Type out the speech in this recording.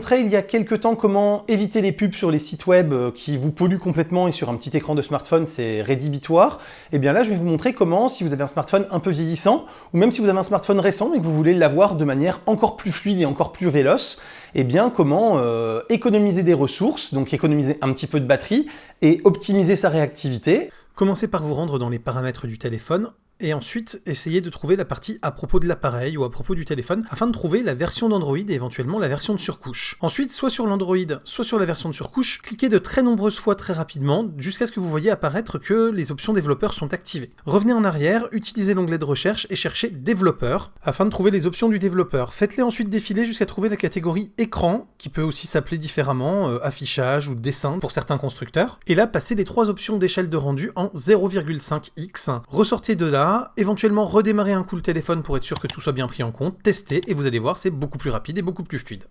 montré il y a quelques temps comment éviter les pubs sur les sites web qui vous polluent complètement et sur un petit écran de smartphone c'est rédhibitoire. Et bien là je vais vous montrer comment, si vous avez un smartphone un peu vieillissant, ou même si vous avez un smartphone récent et que vous voulez l'avoir de manière encore plus fluide et encore plus véloce, et bien comment économiser des ressources, donc économiser un petit peu de batterie et optimiser sa réactivité. Commencez par vous rendre dans les paramètres du téléphone, et ensuite essayez de trouver la partie à propos de l'appareil ou à propos du téléphone afin de trouver la version d'Android et éventuellement la version de surcouche. Ensuite, soit sur l'Android, soit sur la version de surcouche, cliquez de très nombreuses fois très rapidement jusqu'à ce que vous voyez apparaître que les options développeurs sont activées. Revenez en arrière, utilisez l'onglet de recherche et cherchez développeur afin de trouver les options du développeur. Faites-les ensuite défiler jusqu'à trouver la catégorie écran, qui peut aussi s'appeler différemment, affichage ou dessin pour certains constructeurs. Et là, passez les 3 options d'échelle de rendu en 0,5x. Ressortez de là, éventuellement redémarrer un coup le téléphone pour être sûr que tout soit bien pris en compte, testez et vous allez voir c'est beaucoup plus rapide et beaucoup plus fluide.